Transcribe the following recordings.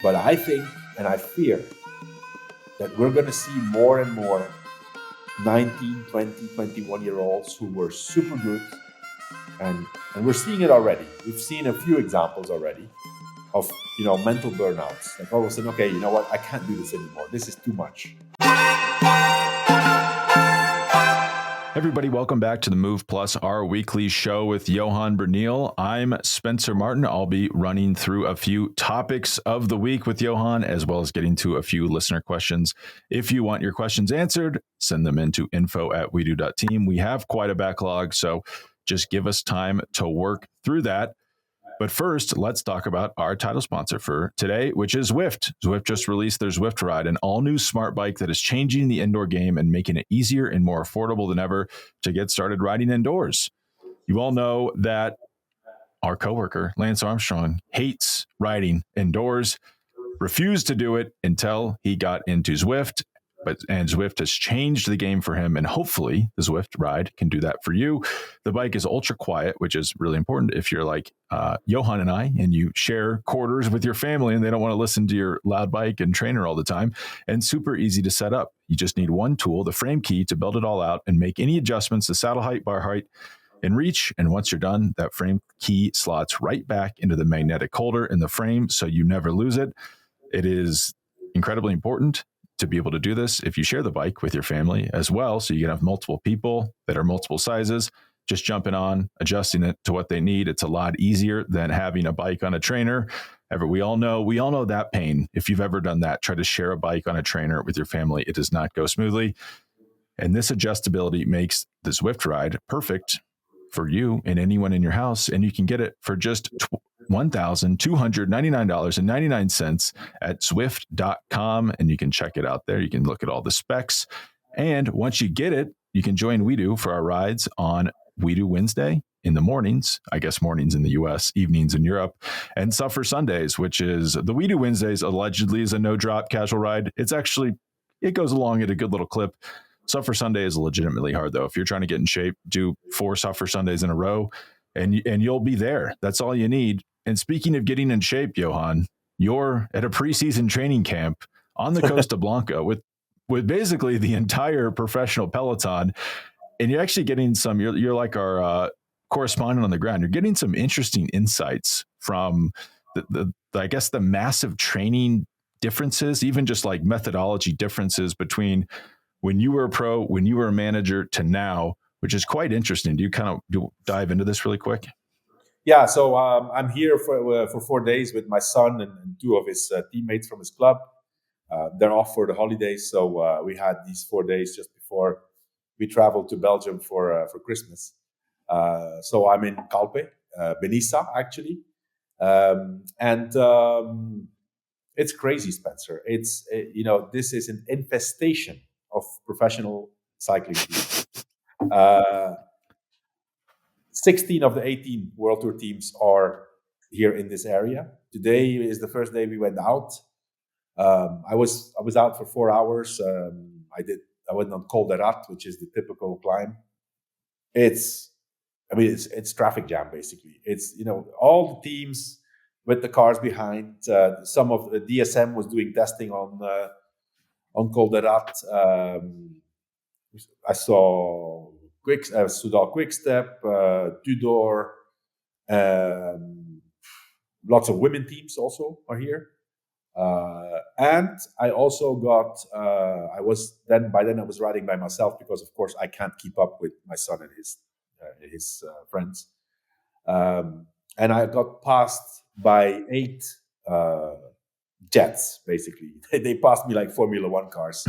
But I think and I fear that we're going to see more and more 19, 20, 21-year-olds who were super good. And we're seeing it already. We've seen a few examples already of mental burnouts. Like all of a sudden, okay, you know what? I can't do this anymore. This is too much. Everybody, welcome back to the Move Plus, our weekly show with Johan Bruyneel. I'm Spencer Martin. I'll be running through a few topics of the week with Johan, as well as getting to a few listener questions. If you want your questions answered, send them into info@wedo.team. We have quite a backlog, so just give us time to work through that. But first, let's talk about our title sponsor for today, which is Zwift. Zwift just released their Zwift Ride, an all-new smart bike that is changing the indoor game and making it easier and more affordable than ever to get started riding indoors. You all know that our coworker, Lance Armstrong, hates riding indoors, refused to do it until he got into Zwift. And Zwift has changed the game for him, and hopefully the Zwift Ride can do that for you. The bike is ultra quiet, which is really important if you're like Johan and I, and you share quarters with your family and they don't want to listen to your loud bike and trainer all the time, and super easy to set up. You just need one tool, the frame key, to build it all out and make any adjustments to saddle height, bar height, and reach. And once you're done, that frame key slots right back into the magnetic holder in the frame, so you never lose it. It is incredibly important to be able to do this if you share the bike with your family as well, so you can have multiple people that are multiple sizes, just jumping on, adjusting it to what they need. It's a lot easier than having a bike on a trainer. We all know that pain. If you've ever done that, try to share a bike on a trainer with your family. It does not go smoothly. And this adjustability makes the Zwift Ride perfect for you and anyone in your house. And you can get it for just $1,299.99 at Zwift.com. And you can check it out there. You can look at all the specs. And once you get it, you can join WeDo for our rides on WeDo Wednesday in the mornings, I guess mornings in the US, evenings in Europe, and Suffer Sundays, which is the WeDo Wednesdays allegedly is a no drop casual ride. It goes along at a good little clip. Suffer Sunday is legitimately hard, though. If you're trying to get in shape, do 4 Suffer Sundays in a row, and you'll be there. That's all you need. And speaking of getting in shape, Johan, you're at a preseason training camp on the Costa Blanca with basically the entire professional peloton, and you're actually getting some. You're like our correspondent on the ground. You're getting some interesting insights from the I guess the massive training differences, even just like methodology differences between when you were a pro, when you were a manager, to now, which is quite interesting. Do you dive into this really quick? Yeah, so I'm here for 4 days with my son and 2 of his teammates from his club. They're off for the holidays, so we had these 4 days just before we traveled to Belgium for Christmas. So I'm in Calpe, Benissa, actually, and it's crazy, Spencer. It's this is an infestation of professional cycling teams. 16 of the 18 World Tour teams are here in this area. Today is the first day we went out. I was out for 4 hours. I went on Col de Rat, which is the typical climb. It's traffic jam basically. It's all the teams with the cars behind. Some of the DSM was doing testing on Col de Rat. I saw Soudal Quickstep, Tudor, lots of women teams also are here. And I also got, I was riding by myself because of course I can't keep up with my son and his friends. And I got passed by 8 jets, basically. They passed me like Formula One cars.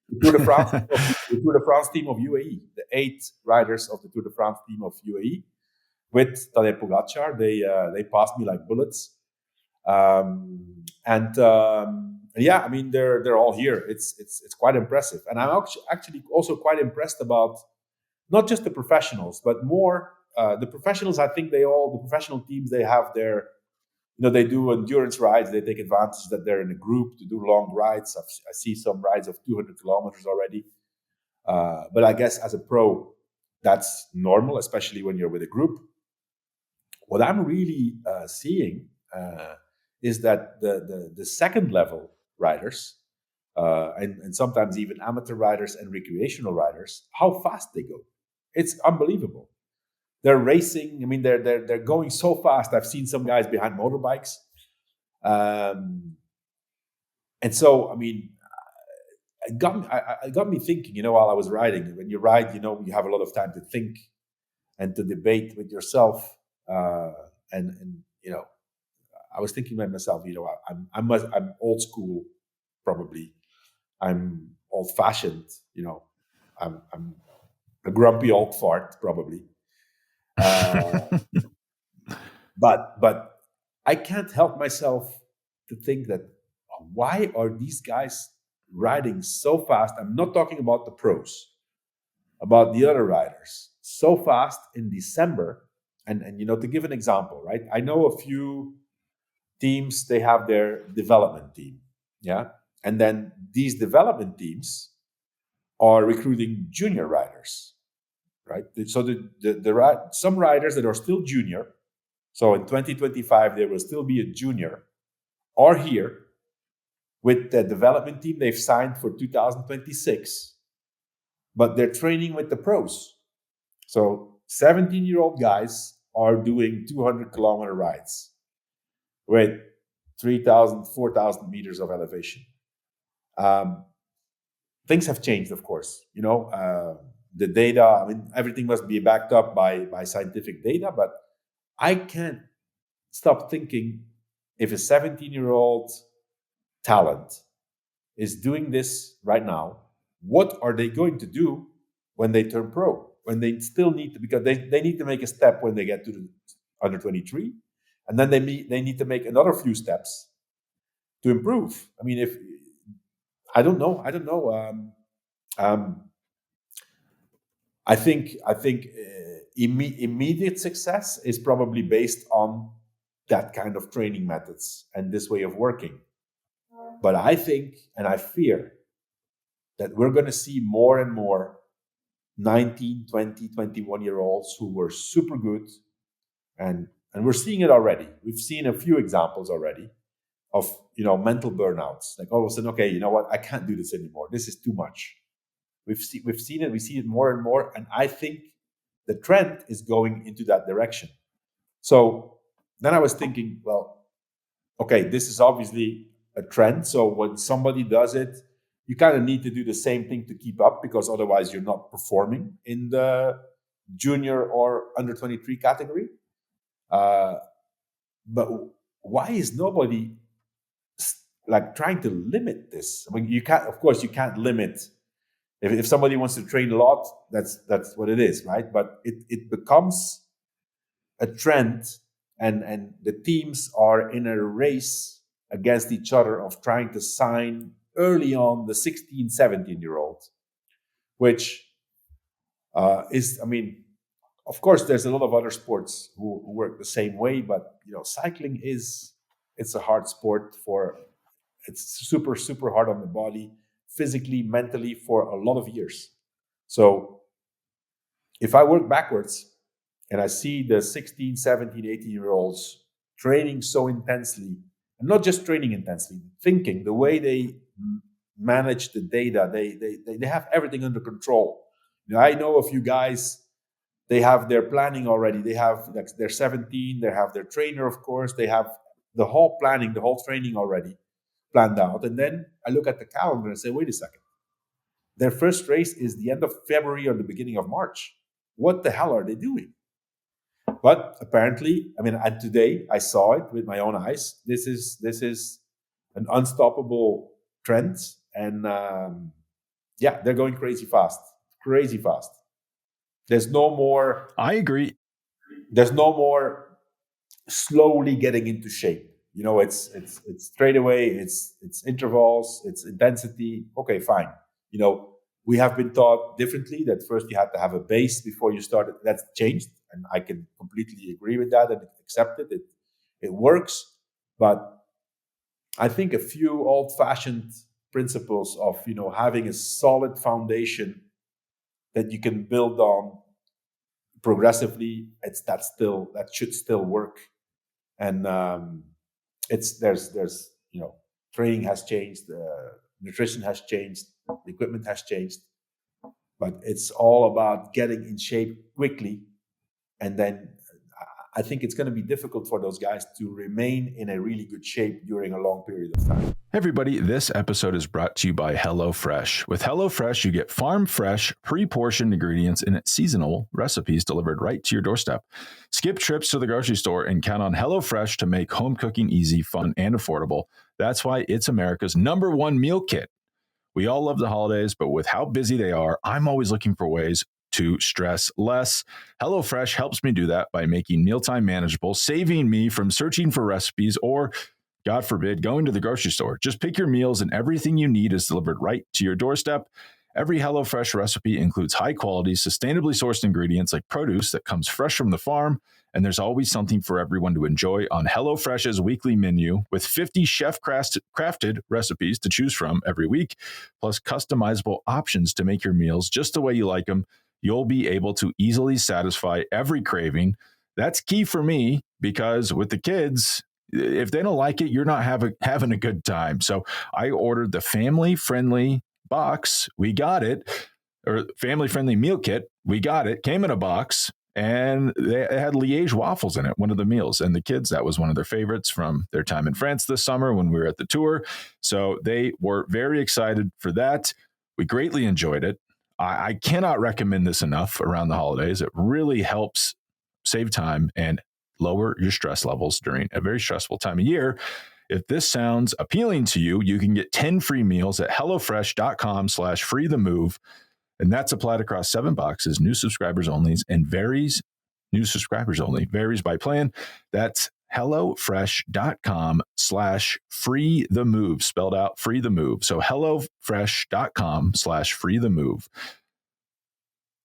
The Tour de France team of UAE, the 8 riders of the Tour de France team of UAE, with Tadej Pogačar, they passed me like bullets. Yeah, I mean they're all here. It's quite impressive, and I'm actually also quite impressed about not just the professionals, but more the professionals. I think the professional teams, they have their, they do endurance rides. They take advantage that they're in a group to do long rides. I see some rides of 200 kilometers already. But I guess as a pro, that's normal, especially when you're with a group. What I'm really seeing is that the second level riders, and sometimes even amateur riders and recreational riders, how fast they go. It's unbelievable. They're racing. I mean, they're going so fast. I've seen some guys behind motorbikes, and so I mean, it got me thinking. While I was riding, when you ride, you have a lot of time to think and to debate with yourself, and I was thinking by myself, I'm old school, probably. I'm old fashioned, I'm a grumpy old fart, probably. But I can't help myself to think that why are these guys riding so fast? I'm not talking about the pros, about the other riders, so fast in December. And to give an example, right? I know a few teams, they have their development team, yeah, and then these development teams are recruiting junior riders, right? So some riders that are still junior, so in 2025 there will still be a junior, are here with the development team they've signed for 2026, but they're training with the pros. So 17-year-old guys are doing 200-kilometer rides with 3,000, 4,000 meters of elevation. Things have changed, of course. The data, I mean, everything must be backed up by scientific data, but I can't stop thinking, if a 17-year-old talent is doing this right now, what are they going to do when they turn pro? When they still need to, because they need to make a step when they get to the under 23, and then they need to make another few steps to improve. I mean, I don't know. I think immediate success is probably based on that kind of training methods and this way of working. But I think, and I fear, that we're going to see more and more 19, 20, 21-year-olds who were super good, and we're seeing it already. We've seen a few examples already of mental burnouts. Like all of a sudden, okay, you know what? I can't do this anymore. This is too much. We've seen it. We see it more and more, and I think the trend is going into that direction. So then I was thinking, well, okay, this is obviously a trend. So when somebody does it, you kind of need to do the same thing to keep up, because otherwise you're not performing in the junior or under 23 category. But why is nobody trying to limit this? I mean, you can't limit. If somebody wants to train a lot, that's what it is, right? But it becomes a trend, and the teams are in a race against each other of trying to sign early on the 16, 17-year-old, which is, I mean, of course, there's a lot of other sports who work the same way, but cycling it's a hard sport it's super, super hard on the body, physically, mentally, for a lot of years. So if I work backwards and I see the 16, 17, 18-year-olds training so intensely, and not just training intensely, thinking, the way they manage the data, they have everything under control. I know a few guys, they have their planning already. They have, they're 17, they have their trainer, of course, they have the whole planning, the whole training already planned out. And then I look at the calendar and say, wait a second. Their first race is the end of February or the beginning of March. What the hell are they doing? But apparently, I mean, and today I saw it with my own eyes. This is an unstoppable trend. And they're going crazy fast. There's no more. I agree. There's no more slowly getting into shape. It's straight away. It's intervals. It's intensity. Okay, fine. We have been taught differently, that first you had to have a base before you started. That's changed, and I can completely agree with that and accept it. It works, but I think a few old-fashioned principles of having a solid foundation that you can build on progressively, that should still work. And there's training has changed, nutrition has changed, the equipment has changed, but it's all about getting in shape quickly. And then I think it's going to be difficult for those guys to remain in a really good shape during a long period of time. Hey everybody, this episode is brought to you by HelloFresh. With HelloFresh, you get farm fresh, pre-portioned ingredients and seasonal recipes delivered right to your doorstep. Skip trips to the grocery store and count on HelloFresh to make home cooking easy, fun, and affordable. That's why it's America's #1 meal kit. We all love the holidays, but with how busy they are, I'm always looking for ways to stress less. HelloFresh helps me do that by making mealtime manageable, saving me from searching for recipes or, God forbid, going to the grocery store. Just pick your meals and everything you need is delivered right to your doorstep. Every HelloFresh recipe includes high-quality, sustainably sourced ingredients like produce that comes fresh from the farm, and there's always something for everyone to enjoy on HelloFresh's weekly menu with 50 chef-crafted recipes to choose from every week, plus customizable options to make your meals just the way you like them. You'll be able to easily satisfy every craving. That's key for me because with the kids, if they don't like it, you're not having a good time. So I ordered the family-friendly box. We got it. Or family-friendly meal kit. We got it. Came in a box. And they had Liège waffles in it, one of the meals. And the kids, that was one of their favorites from their time in France this summer when we were at the tour. So they were very excited for that. We greatly enjoyed it. I cannot recommend this enough around the holidays. It really helps save time and lower your stress levels during a very stressful time of year. If this sounds appealing to you, you can get 10 free meals at HelloFresh.com/freethemove. And that's applied across 7 boxes, new subscribers only, and varies by plan. That's HelloFresh.com/freethemove, spelled out free the move. So HelloFresh.com/freethemove.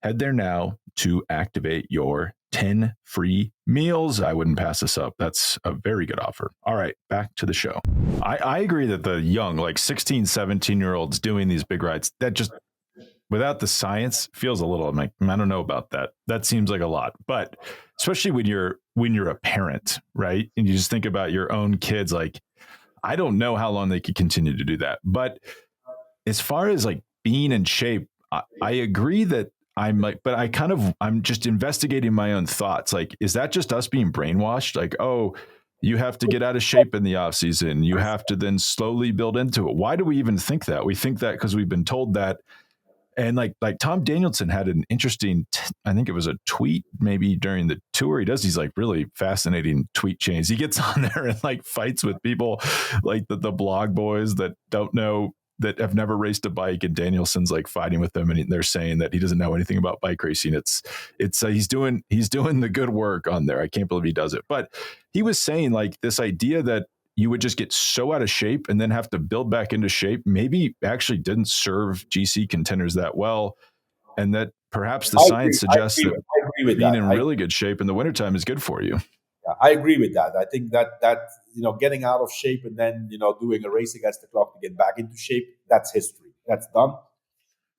Head there now to activate your 10 free meals. I wouldn't pass this up. That's a very good offer. All right, back to the show. I agree that the young, like 16, 17-year-olds doing these big rides, that just, without the science, feels a little, I'm like, I don't know about that. That seems like a lot. But especially when you're a parent, right? And you just think about your own kids, like, I don't know how long they could continue to do that. But as far as like being in shape, I agree that I'm just investigating my own thoughts. Like, is that just us being brainwashed? Like, oh, you have to get out of shape in the off season. You have to then slowly build into it. Why do we even think that? We think that because we've been told that. And like Tom Danielson had an interesting, I think it was a tweet maybe during the tour. He does these like really fascinating tweet chains. He gets on there and like fights with people like the blog boys that don't know, that have never raced a bike, and Danielson's like fighting with them, and they're saying that he doesn't know anything about bike racing. It's he's doing the good work on there. I can't believe he does it. But he was saying like this idea that you would just get so out of shape and then have to build back into shape, maybe actually didn't serve GC contenders that well. And that perhaps the science suggests that being in really good shape in the wintertime is good for you. Yeah, I agree with that. I think that getting out of shape and then doing a race against the clock to get back into shape, that's history. That's done.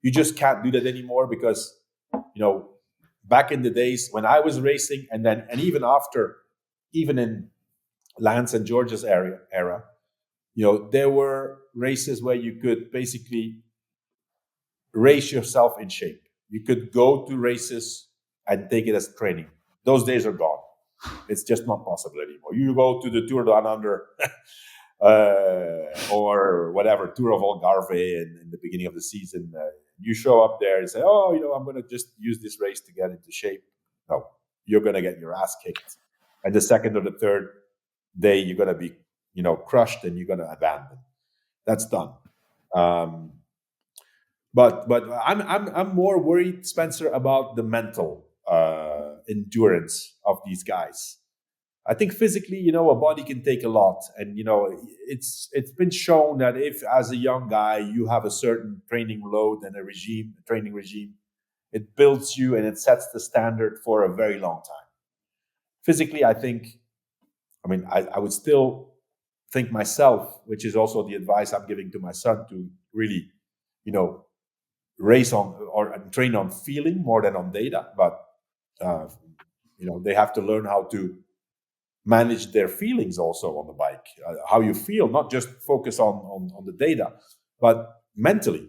You just can't do that anymore because back in the days when I was racing, and even after, even in Lance and George's era, there were races where you could basically race yourself in shape. You could go to races and take it as training. Those days are gone. It's just not possible anymore. You go to the Tour Down Under or whatever, Tour of Algarve in the beginning of the season. You show up there and say, oh, I'm going to just use this race to get into shape. No, you're going to get your ass kicked. And the second or the third day, you're going to be, crushed and you're going to abandon. That's done. But I'm more worried, Spencer, about the mental endurance of these guys. I think physically, a body can take a lot, and it's been shown that if, as a young guy, you have a certain training load and a training regime, it builds you and it sets the standard for a very long time. Physically, I would still think myself, which is also the advice I'm giving to my son, to really, race on or train on feeling more than on data. But they have to learn how to manage their feelings also on the bike, how you feel, not just focus on the data, but mentally.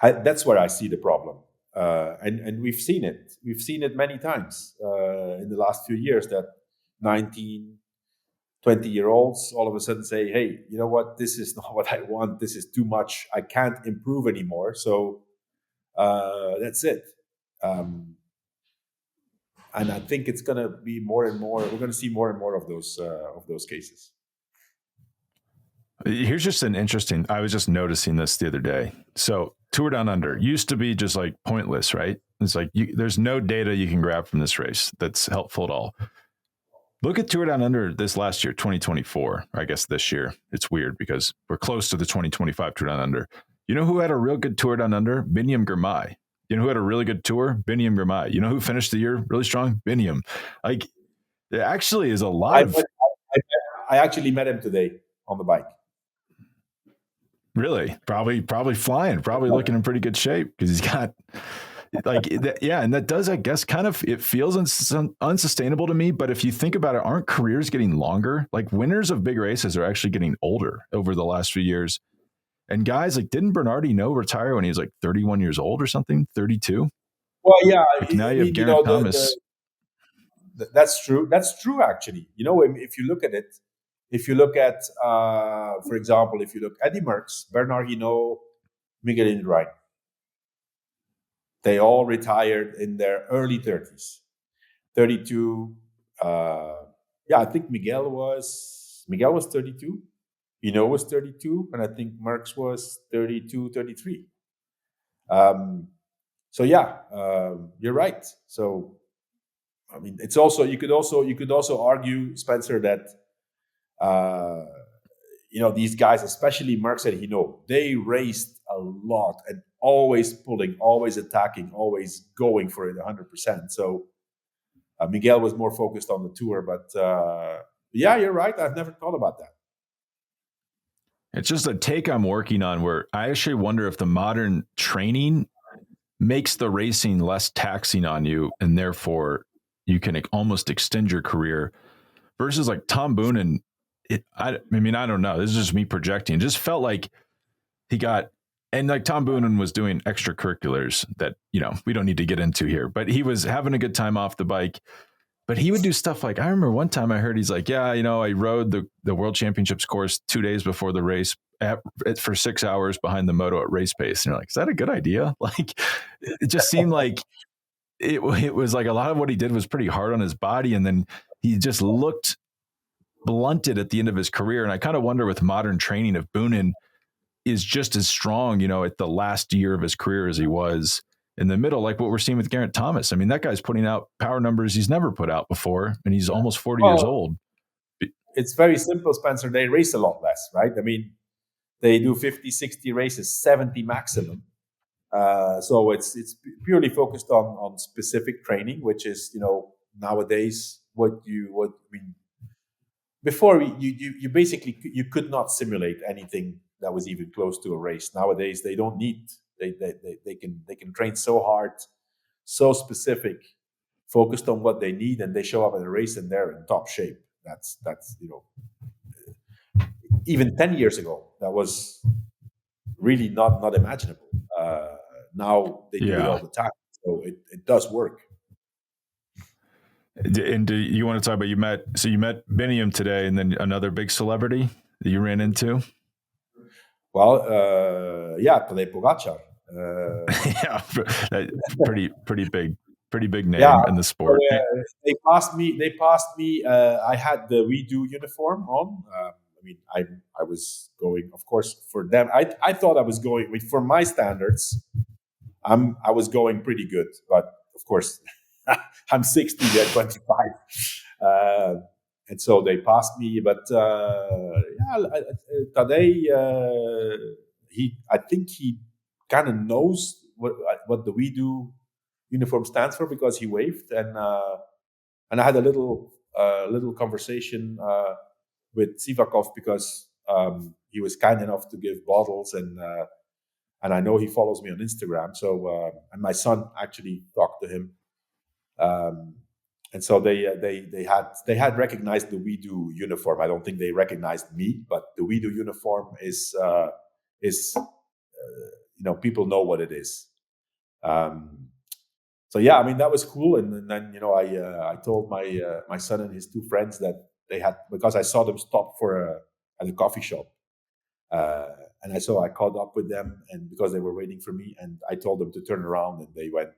That's where I see the problem. And we've seen it. We've seen it many times in the last few years that 19, 20-year-olds all of a sudden say, hey, you know what? This is not what I want. This is too much. I can't improve anymore. So that's it. And I think it's going to be more and more. We're going to see more and more of those cases. Here's just an interesting. I was just noticing this the other day. So Tour Down Under used to be just like pointless, right? It's like there's no data you can grab from this race that's helpful at all. Look at Tour Down Under this last year, 2024. I guess this year. It's weird because we're close to the 2025 Tour Down Under. You know who had a real good Tour Down Under? Biniam Girmay. You know who had a really good tour? Biniam Girmay. You know who finished the year really strong? Biniam. Like, there actually is a lot I actually met him today on the bike. Really? Probably flying, probably looking in pretty good shape because he's got yeah. And that does, I guess, kind of, it feels unsustainable to me. But if you think about it, aren't careers getting longer? Like winners of big races are actually getting older over the last few years. And guys, like, didn't Bernard Hinault retire when he was like 31 years old or something? 32? Well, yeah. Like now you have Geraint Thomas. That's true. That's true, actually. You know, if you look at it, if you look at, for example, if you look at Eddy Merckx, Bernard Hinault, Miguel Indurain, they all retired in their early 30s. 32. I think Miguel was 32. Hinault was 32, and I think Merckx was 32, 33. So yeah, you're right. So I mean, it's also you could also argue, Spencer, that these guys, especially Merckx and Hinault, they raced a lot and always pulling, always attacking, always going for it 100%. So Miguel was more focused on the tour, but yeah, you're right. I've never thought about that. It's just a take I'm working on where I actually wonder if the modern training makes the racing less taxing on you, and therefore you can almost extend your career versus like Tom Boonen. I mean, I don't know. This is just me projecting. It just felt like he got, and like Tom Boonen was doing extracurriculars that, we don't need to get into here, but he was having a good time off the bike. But he would do stuff like, I remember one time I heard he's like, yeah, I rode the World Championships course 2 days before the race for 6 hours behind the moto at race pace. And you're like, is that a good idea? Like, it just seemed like it was like a lot of what he did was pretty hard on his body. And then he just looked blunted at the end of his career. And I kind of wonder with modern training if Boonen is just as strong, at the last year of his career as he was in the middle, like what we're seeing with Geraint Thomas. I mean, that guy's putting out power numbers he's never put out before, and he's almost 40 years old. It's very simple, Spencer. They race a lot less, right? I mean, they do 50, 60 races, 70 maximum. So it's purely focused on specific training, which is, nowadays before you basically you could not simulate anything that was even close to a race. Nowadays they don't need. They can train so hard, so specific, focused on what they need, and they show up at a race and they're in top shape. That's even 10 years ago that was really not imaginable. Now they do it all the time, so it does work. And do you want to talk about you met Biniam today, and then another big celebrity that you ran into? Well, Tadej Pogačar. Yeah, pretty big name in the sport. So, they passed me. I had the redo uniform on. I was going, of course, for them. I thought I was going for my standards. I was going pretty good, but of course, I'm 60. They're 25. And so they passed me, but Tadej, I think he kind of knows what the We Do uniform stands for because he waved, and I had a little conversation with Sivakov because he was kind enough to give bottles, and I know he follows me on Instagram. So and my son actually talked to him. and so they had recognized the We Do uniform. I don't think they recognized me, but the We Do uniform is people know what it is. So yeah, I mean that was cool. And then I told my son and his two friends that they had, because I saw them stop at a coffee shop, and I caught up with them, and because they were waiting for me, and I told them to turn around, and they went.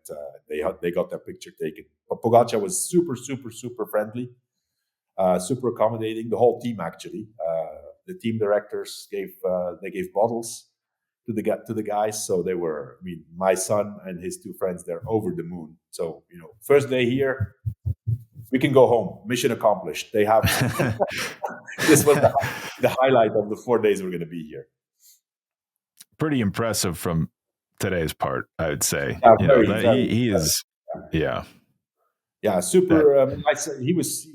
They got their picture taken. But Pogačar was super super super friendly, super accommodating. The whole team actually. The team directors gave bottles to the guys. So they were, I mean, my son and his two friends, they're over the moon. So, first day here, we can go home. Mission accomplished. They have, this was the highlight of the 4 days we're going to be here. Pretty impressive from today's part, I would say. Yeah, he is, yeah. Yeah, super. He was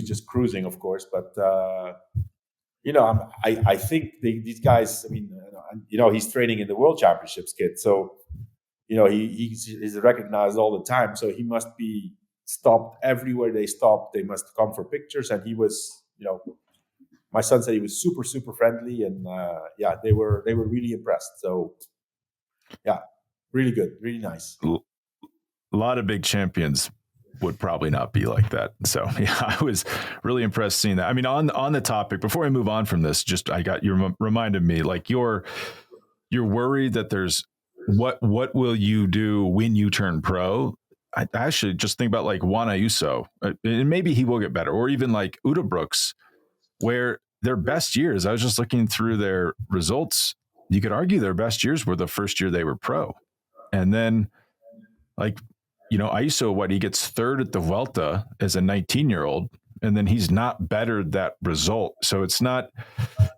just cruising, of course, but, I think these guys. I mean, he's training in the World Championships, kid. So, he's recognized all the time. So he must be stopped everywhere they stop. They must come for pictures, and he was. My son said he was super super friendly, and they were really impressed. So, yeah, really good, really nice. A lot of big champions would probably not be like that. So yeah, I was really impressed seeing that. I mean, on the topic, before I move on from this, you reminded me, like you're worried that there's what will you do when you turn pro? I actually just think about like Juan Ayuso, and maybe he will get better, or even like Uta Brooks, where their best years, I was just looking through their results. You could argue their best years were the first year they were pro. And then like, Ayuso, he gets third at the Vuelta as a 19-year-old, and then he's not bettered that result. So it's not,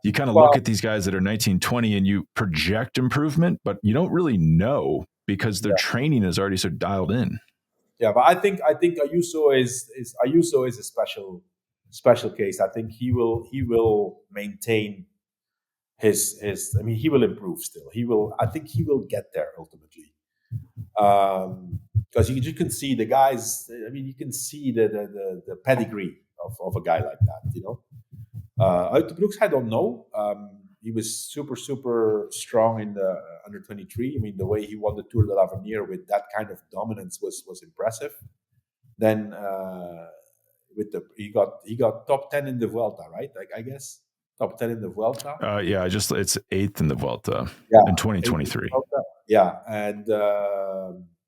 you kind of look at these guys that are 19, 20 and you project improvement, but you don't really know because their training is already so dialed in. Yeah, but I think Ayuso is a special case. I think he will maintain his. I mean, he will improve still. I think he will get there ultimately. Because you can see the guys. I mean, you can see the pedigree of a guy like that. Uta Brooks, I don't know. He was super super strong in the under 23. I mean, the way he won the Tour de l'Avenir with that kind of dominance was impressive. Then he got top 10 in the Vuelta, right? Like, I guess top 10 in the Vuelta. It's 8th in the Vuelta in 2023. Yeah, and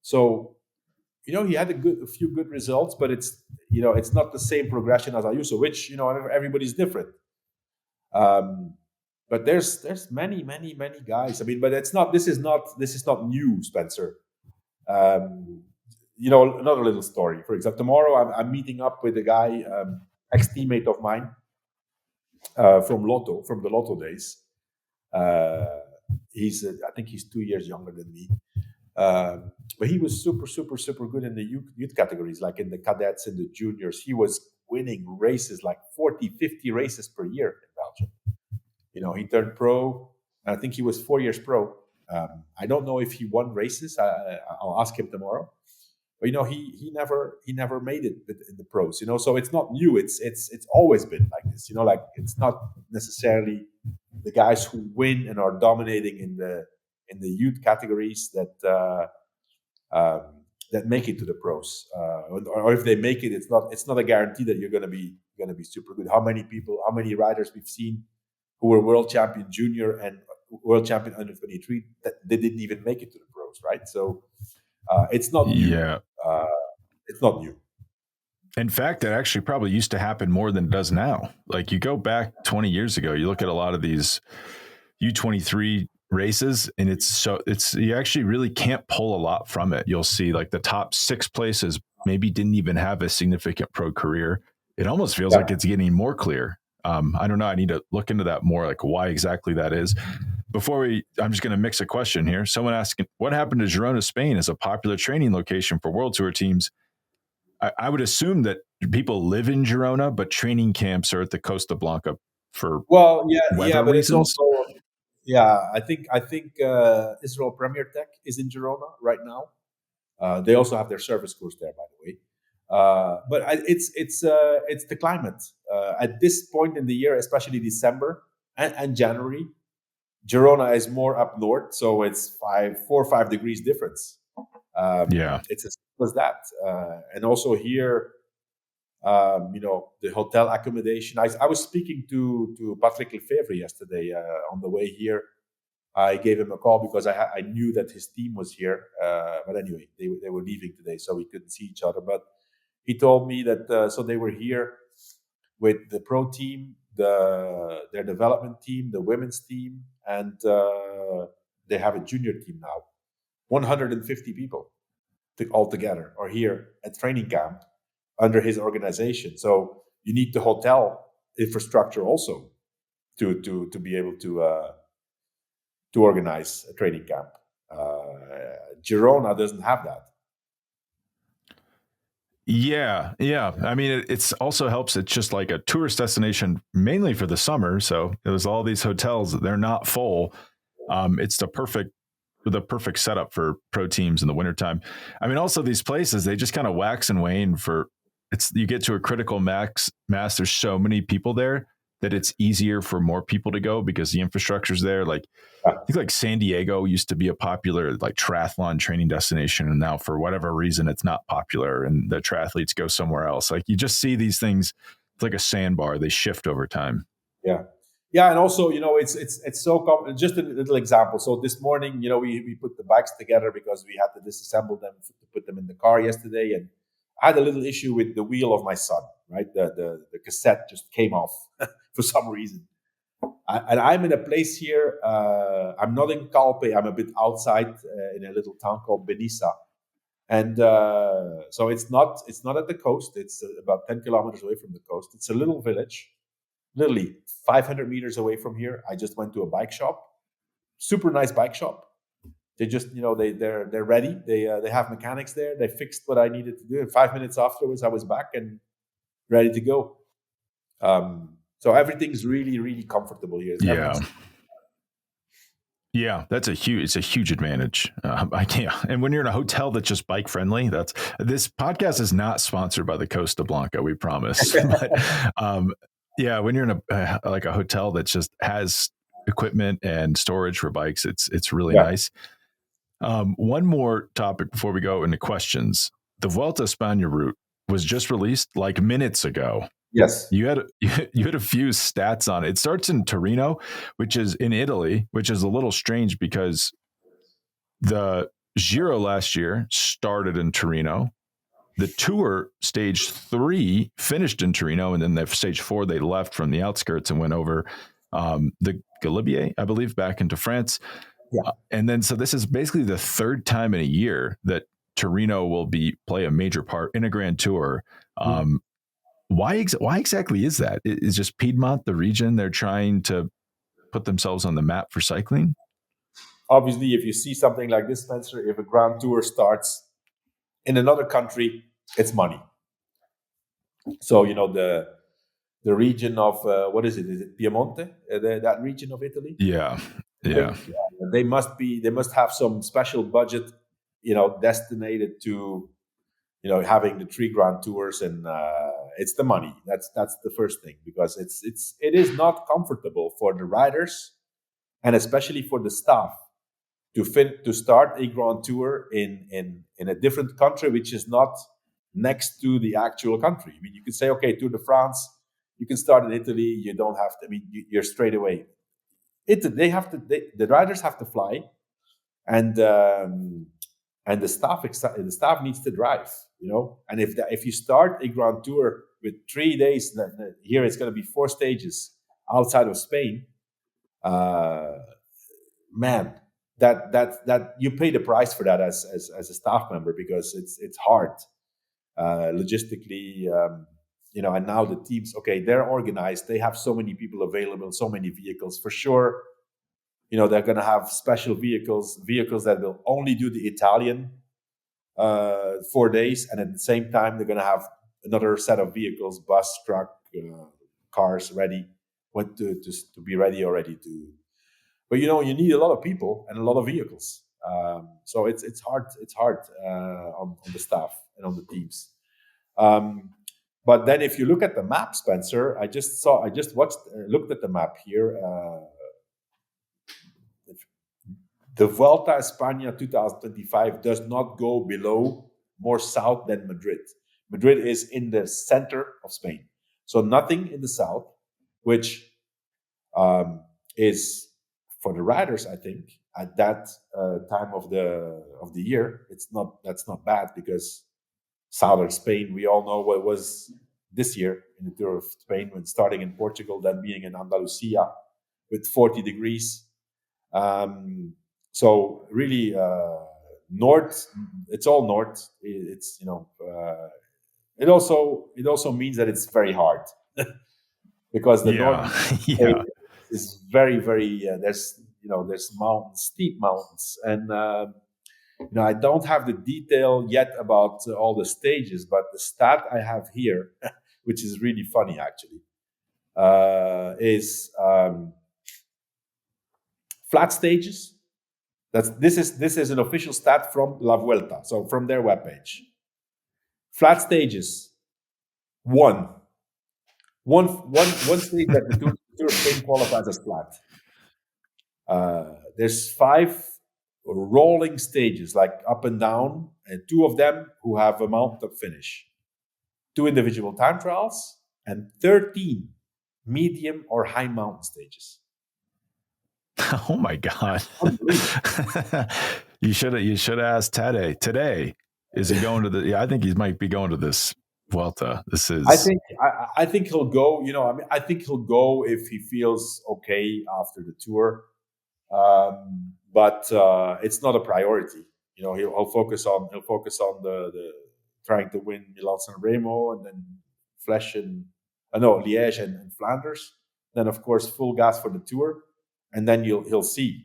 so he had a few good results, but it's not the same progression as Ayuso, which everybody's different. But there's many guys. I mean, but this is not new, Spencer. Another little story. For example, tomorrow I'm meeting up with a guy, ex-teammate of mine, from the Lotto days. I think he's 2 years younger than me. But he was super, super, super good in the youth categories, like in the cadets and the juniors. He was winning races, like 40, 50 races per year in Belgium. He turned pro, and I think he was 4 years pro. I don't know if he won races. I'll ask him tomorrow. But he never made it in the pros. So it's not new. It's always been like this. Like it's not necessarily the guys who win and are dominating in the youth categories that make it to the pros. Or if they make it, it's not a guarantee that you're going to be super good. How many riders we've seen who were world champion junior and world champion under 23 that they didn't even make it to the pros, right? So it's not new. Yeah. It's not new. In fact, it actually probably used to happen more than it does now. Like you go back 20 years ago, you look at a lot of these U23 races, and you actually really can't pull a lot from it. You'll see like the top 6 places maybe didn't even have a significant pro career. It almost feels like it's getting more clear. I don't know. I need to look into that more, like why exactly that is. I'm just going to mix a question here. Someone asking, what happened to Girona, Spain as a popular training location for World Tour teams? I would assume that people live in Girona, but training camps are at the Costa Blanca for weather but reasons. It's also, I think Israel Premier Tech is in Girona right now. They also have their service course there, by the way. But it's the climate at this point in the year, especially December and January. Girona is more up north, so it's 4 or 5 degrees difference. It's as simple as that. And also here, the hotel accommodation. I was speaking to Patrick Lefevre yesterday on the way here. I gave him a call because I knew that his team was here. But anyway, they were leaving today, so we couldn't see each other. But he told me that so they were here with the pro team, their development team, the women's team, and they have a junior team now. 150 people altogether are here at training camp under his organization. So you need the hotel infrastructure also to be able to organize a training camp. Girona doesn't have that. Yeah. I mean, it's also helps. It's just like a tourist destination, mainly for the summer. So there's all these hotels; they're not full. It's the perfect setup for pro teams in the wintertime. I mean, also these places, they just kind of wax and wane you get to a critical mass. There's so many people there that it's easier for more people to go because the infrastructure's there. Like, I think like San Diego used to be a popular like triathlon training destination, and now for whatever reason it's not popular, and the triathletes go somewhere else. Like you just see these things, it's like a sandbar; they shift over time. Yeah, and also it's so common. Just a little example. So this morning, we put the bikes together because we had to disassemble them to put them in the car yesterday, and I had a little issue with the wheel of my son. Right, the cassette just came off for some reason. And I'm in a place here. I'm not in Calpe. I'm a bit outside in a little town called Benissa, and so it's not at the coast. It's about 10 kilometers away from the coast. It's a little village, literally 500 meters away from here. I just went to a bike shop, super nice bike shop. They just they're ready. They have mechanics there. They fixed what I needed to do, and 5 minutes afterwards, I was back and ready to go. So everything's really, really comfortable here. Yeah, it's a huge advantage. I can't. And when you're in a hotel that's just bike friendly, this podcast is not sponsored by the Costa Blanca, we promise. But when you're in a hotel that just has equipment and storage for bikes, it's really nice. One more topic before we go into questions. The Vuelta España route was just released like minutes ago. Yes. You had a few stats on it. It starts in Torino, which is in Italy, which is a little strange because the Giro last year started in Torino. The Tour stage 3 finished in Torino, and then the stage 4 they left from the outskirts and went over the Galibier, I believe, back into France. Yeah. And then so this is basically the third time in a year that Torino will play a major part in a Grand Tour. Why exactly is that? Is just Piedmont the region they're trying to put themselves on the map for cycling? Obviously, if you see something like this, Spencer, if a Grand Tour starts in another country, it's money. So the region of what is it? Is it Piemonte? That region of Italy? Yeah. They must have some special budget, destinated to having the 3 Grand Tours, and it's the money. That's the first thing, because it is not comfortable for the riders, and especially for the staff to start a Grand Tour in a different country, which is not next to the actual country. I mean, you could say, okay, Tour de France, you can start in Italy. You don't have to. I mean, you're straight away. The riders have to fly, and the staff needs to drive. And if you start a Grand Tour with 3 days, here it's going to be 4 stages outside of Spain. Man, that you pay the price for that as a staff member, because it's hard logistically. And now the teams, okay, they're organized. They have so many people available, so many vehicles for sure. They're going to have special vehicles that will only do the Italian 4 days, and at the same time they're going to have another set of vehicles, bus, truck, cars ready to be ready already to. But you need a lot of people and a lot of vehicles, so it's hard on the staff and on the teams. But then, if you look at the map, Spencer, I just looked at the map here. The Vuelta España 2025 does not go more south than Madrid. Madrid is in the center of Spain, so nothing in the south, which is for the riders, I think, at that time of the year, that's not bad, because southern Spain, we all know what was this year in the Tour of Spain, when starting in Portugal, then being in Andalusia with 40 degrees. So really, north. It's all north. It's it also means that it's very hard because the north is very, very. There's mountains, steep mountains, and I don't have the detail yet about all the stages, but the stat I have here, which is really funny actually, is flat stages. This is an official stat from La Vuelta, so from their webpage. Flat stages, one stage that the Tour of Spain qualifies as flat. There's 5 rolling stages, like up and down, and 2 of them who have a mountaintop finish. 2 individual time trials and 13 medium or high mountain stages. Oh my God! You should have asked Tadej today. Is he going to the? Yeah, I think he might be going to this Vuelta. This is. I think he'll go. I think he'll go if he feels okay after the tour. But it's not a priority. He'll focus on the trying to win Milan-San Remo, and then Liège and Flanders. Then of course full gas for the tour. And then he'll see,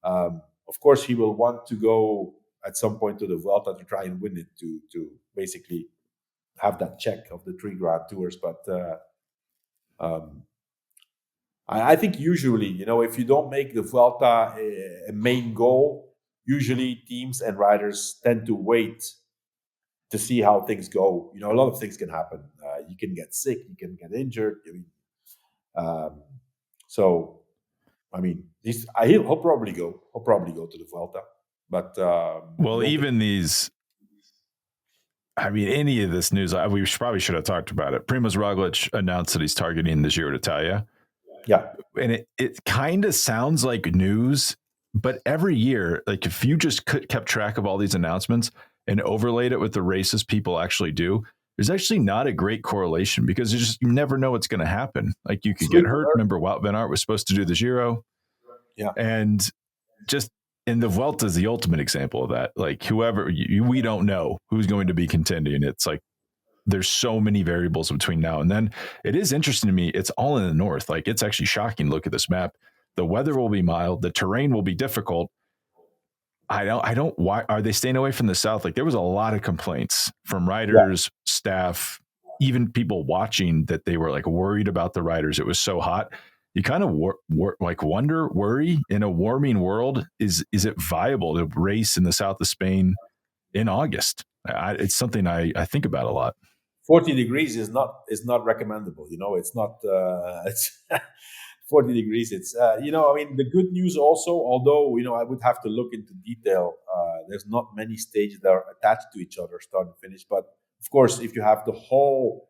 Of course, he will want to go at some point to the Vuelta to try and win it, to basically have that check of the 3 Grand Tours. But I think usually, if you don't make the Vuelta a main goal, usually teams and riders tend to wait to see how things go. A lot of things can happen. You can get sick, you can get injured. He'll probably go. He'll probably go to the Vuelta, but any of this news, we probably should have talked about it. Primož Roglič announced that he's targeting the Giro d'Italia. Yeah, and it kind of sounds like news, but every year, like if you just kept track of all these announcements and overlaid it with the races people actually do, there's actually not a great correlation, because you never know what's going to happen. Like you could get hurt. Remember, Wout van Aert was supposed to do the Giro. Yeah. And the Vuelta is the ultimate example of that. Like whoever, we don't know who's going to be contending. It's like, there's so many variables between now and then. It is interesting to me. It's all in the north. Like it's actually shocking. Look at this map. The weather will be mild. The terrain will be difficult. Why are they staying away from the south? Like there was a lot of complaints from riders, staff, even people watching, that they were like worried about the riders. It was so hot. You kind of worry in a warming world. Is it viable to race in the south of Spain in August? It's something I think about a lot. 40 degrees is not recommendable. It's not. It's 40 degrees. It's the good news also, although I would have to look into detail. There's not many stages that are attached to each other, start and finish. But of course, if you have the whole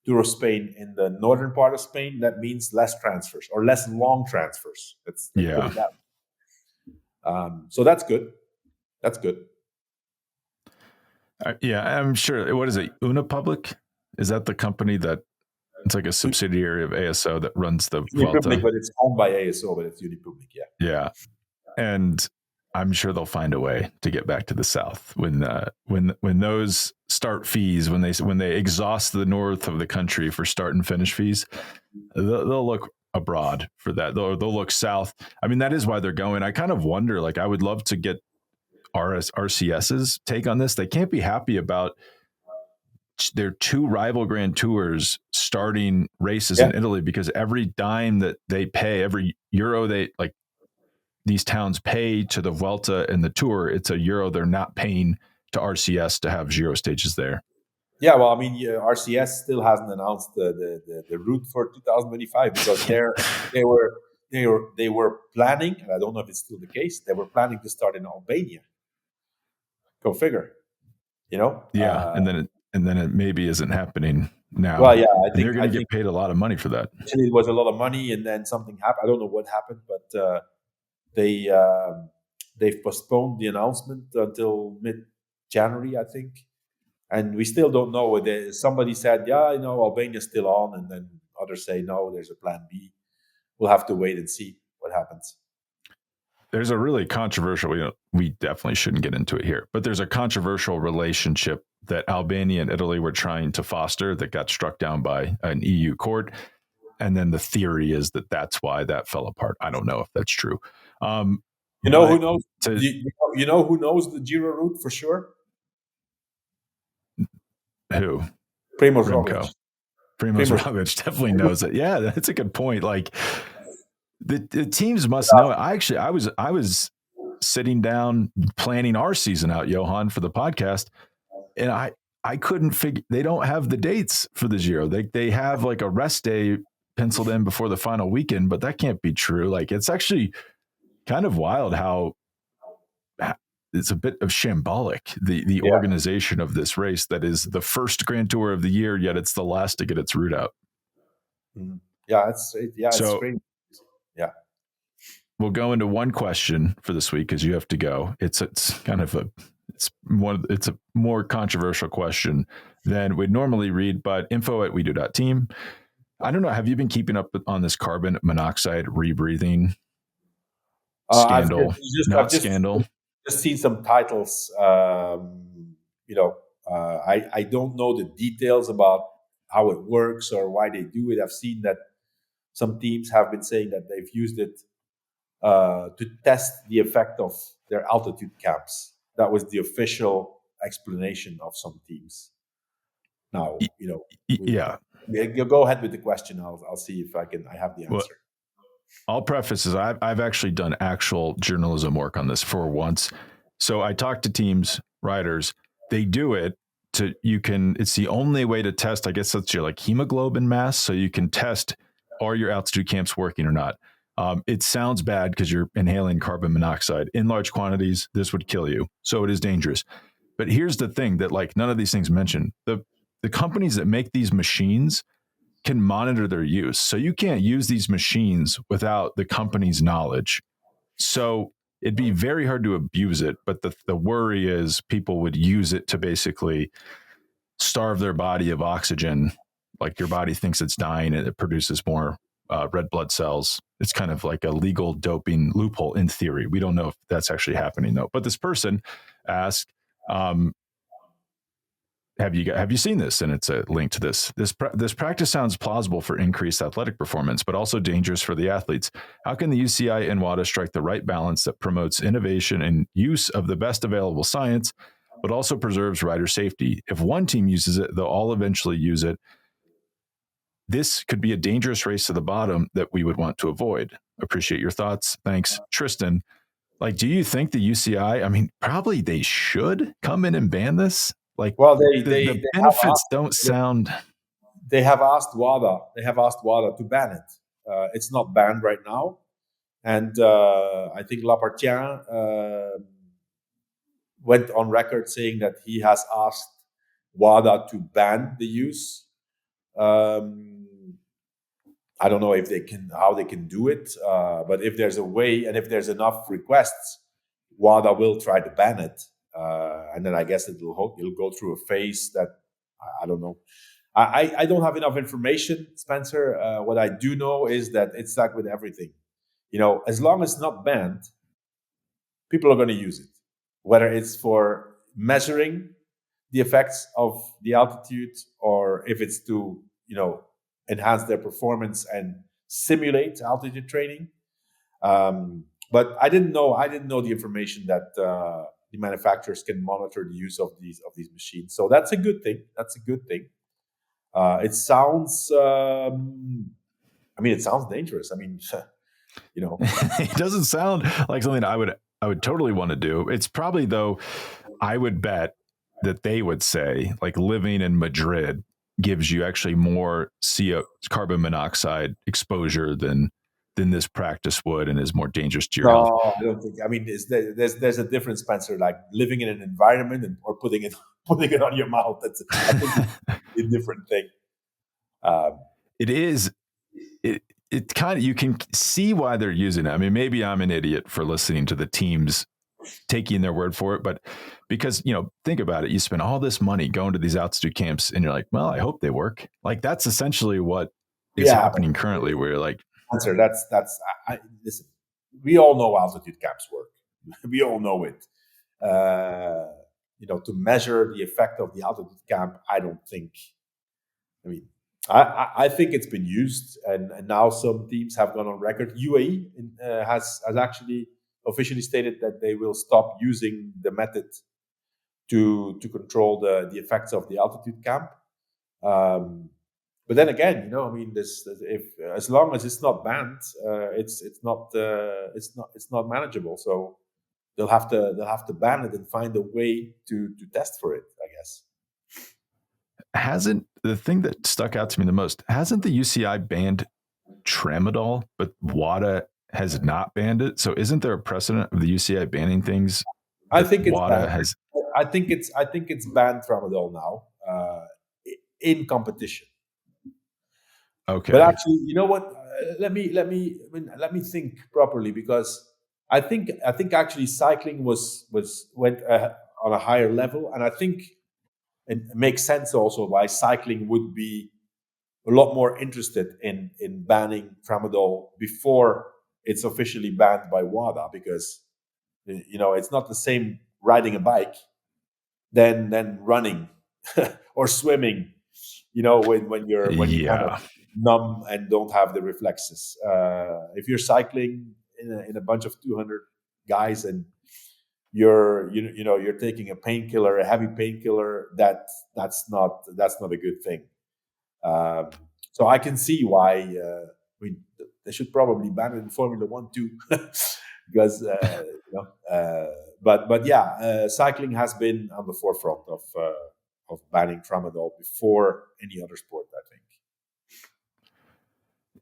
Tour of Spain in the northern part of Spain, that means less transfers or less long transfers. Let's put it that way. So that's good. That's good. Yeah, I'm sure. What is it? Unipublic? Is that the company that it's like a subsidiary of ASO that runs the Vuelta? But it's owned by ASO, but it's Unipublic. Yeah. Yeah, and I'm sure they'll find a way to get back to the south when those start fees, when they exhaust the north of the country for start and finish fees, they'll look abroad for that. They'll look south. I mean, that is why they're going. I kind of wonder. Like, I would love to get RCS's take on this. They can't be happy about their 2 rival Grand Tours starting races in Italy, because every dime that they pay, every euro these towns pay to the Vuelta and the Tour, it's a euro they're not paying to RCS to have Giro stages there. Yeah, well, I mean, RCS still hasn't announced the route for 2025 because they were planning, and I don't know if it's still the case. They were planning to start in Albania. Go figure, you know. Yeah, and then it maybe isn't happening now. Well, yeah, and they're going to get paid a lot of money for that. Actually, it was a lot of money, and then something happened. I don't know what happened, but they've postponed the announcement until mid-January, I think. And we still don't know. Somebody said, yeah, Albania's still on. And then others say, no, there's a plan B. We'll have to wait and see what happens. There's a really controversial, we definitely shouldn't get into it here, but there's a controversial relationship that Albania and Italy were trying to foster that got struck down by an EU court. And then the theory is that that's why that fell apart. I don't know if that's true. Who knows? You know who knows the Giro route for sure? Who? Primož Roglič. Primož Roglič definitely knows it. Yeah, that's a good point. Like the teams must know it. I was sitting down planning our season out, Johan, for the podcast, and I couldn't figure. They don't have the dates for the Giro. They have like a rest day penciled in before the final weekend, but that can't be true. Like it's actually kind of wild how it's a bit of shambolic, the organization of this race that is the first Grand Tour of the year, yet it's the last to get its route out. Mm-hmm. Yeah, it's great. Yeah. We'll go into one question for this week because you have to go. It's kind of it's a more controversial question than we'd normally read, but info@wedo.team. I don't know. Have you been keeping up on this carbon monoxide rebreathing scandal? Scandal. Just seen some titles. I don't know the details about how it works or why they do it. I've seen that some teams have been saying that they've used it to test the effect of their altitude camps. That was the official explanation of some teams. Now, you go ahead with the question. I'll see if I have the answer. Well, I'll preface is I've actually done actual journalism work on this for once. So I talked to teams, riders. They do it it's the only way to test, I guess that's your like hemoglobin mass. So you can test, are your altitude camps working or not? It sounds bad because you're inhaling carbon monoxide in large quantities. This would kill you. So it is dangerous. But here's the thing that like none of these things mentioned. The companies that make these machines can monitor their use. So you can't use these machines without the company's knowledge. So it'd be very hard to abuse it. But the worry is people would use it to basically starve their body of oxygen. Like your body thinks it's dying and it produces more red blood cells. It's kind of like a legal doping loophole in theory. We don't know if that's actually happening though. But this person asked, have you seen this? And it's a link to this. This practice sounds plausible for increased athletic performance, but also dangerous for the athletes. How can the UCI and WADA strike the right balance that promotes innovation and use of the best available science, but also preserves rider safety? If one team uses it, they'll all eventually use it. This could be a dangerous race to the bottom that we would want to avoid. Appreciate your thoughts. Thanks, Tristan. Like, do you think the UCI, I mean, probably they should come in and ban this? Like, well, the benefits don't sound. They have asked WADA. To ban it. It's not banned right now, and I think Lapartien went on record saying that he has asked WADA to ban the use. I don't know if how they can do it, but if there's a way and if there's enough requests, WADA will try to ban it. And then I guess it'll go through a phase that I don't know. I don't have enough information, Spencer. What I do know is that it's like with everything. As long as it's not banned, people are going to use it. Whether it's for measuring the effects of the altitude or if it's to, enhance their performance and simulate altitude training. But I didn't know the information that the manufacturers can monitor the use of these machines. So that's a good thing. It sounds, it sounds dangerous. It doesn't sound like something I would totally want to do. It's probably, though, I would bet that they would say, like living in Madrid gives you actually more carbon monoxide exposure than this practice would, and is more dangerous to your health. No, I don't think. I mean, there's a difference, Spencer. Like living in an environment or putting it on your mouth. That's, I think, it's a different thing. It is. It kind of, you can see why they're using it. I mean, maybe I'm an idiot for listening to the teams taking their word for it, but because, think about it, you spend all this money going to these altitude camps and you're like, well, I hope they work. Like that's essentially what is happening currently, where you're like, listen, we all know altitude camps work. We all know it. To measure the effect of the altitude camp, I don't think, I think it's been used, and now some teams have gone on record. UAE has actually officially stated that they will stop using the method to control the effects of the altitude camp. But then again, as long as it's not banned, it's not manageable. So they'll have to ban it and find a way to test for it, I guess. The thing that stuck out to me the most, hasn't the UCI banned tramadol, but WADA has not banned it? So isn't there a precedent of the UCI banning things? I think it's banned. I think it's banned tramadol now in competition. Okay. But actually, you know what? Let me think properly, because I think actually cycling went on a higher level, and I think it makes sense also why cycling would be a lot more interested in banning tramadol before it's officially banned by WADA, because it's not the same riding a bike than running or swimming. When you're kind of numb and don't have the reflexes. If you're cycling in a bunch of 200 guys and you're taking a painkiller, a heavy painkiller, that's not a good thing. So I can see why they should probably ban it in Formula 1 too, because cycling has been on the forefront of banning tramadol before any other sport, I think.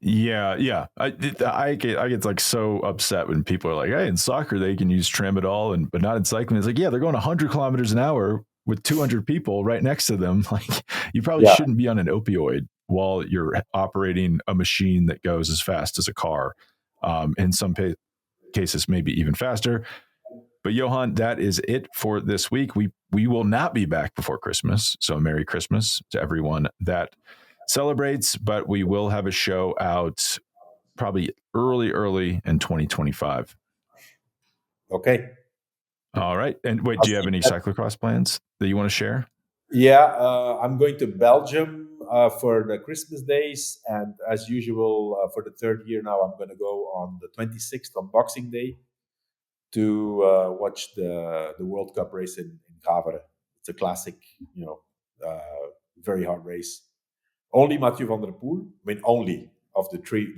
Yeah. I get like so upset when people are like, hey, in soccer they can use tramadol, but not in cycling. It's like, yeah, they're going 100 kilometers an hour with 200 people right next to them. Like, you probably shouldn't be on an opioid while you're operating a machine that goes as fast as a car. In some cases, maybe even faster. But Johan, that is it for this week. We will not be back before Christmas. So Merry Christmas to everyone that celebrates, but we will have a show out probably early in 2025. Okay. All right. And wait, do you have any cyclocross plans that you want to share? Yeah, I'm going to Belgium for the Christmas days, and as usual, for the third year now, I'm going to go on the 26th on Boxing Day to watch the World Cup race in Gavere. It's a classic, very hard race. Only Mathieu van der Poel, only of the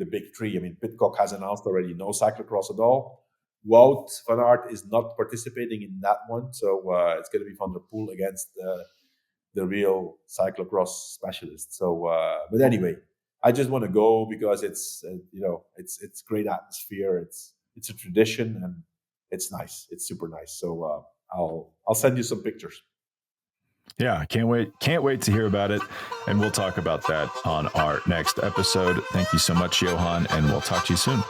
big three. Pidcock has announced already no cyclocross at all. Wout van Aert is not participating in that one, so it's going to be van der Poel against the real cyclocross specialist. So, but anyway, I just want to go because it's great atmosphere. It's a tradition and it's nice. It's super nice. So I'll send you some pictures. Yeah, can't wait to hear about it, and we'll talk about that on our next episode. Thank you so much, Johan, and we'll talk to you soon.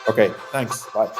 Okay, thanks. Bye.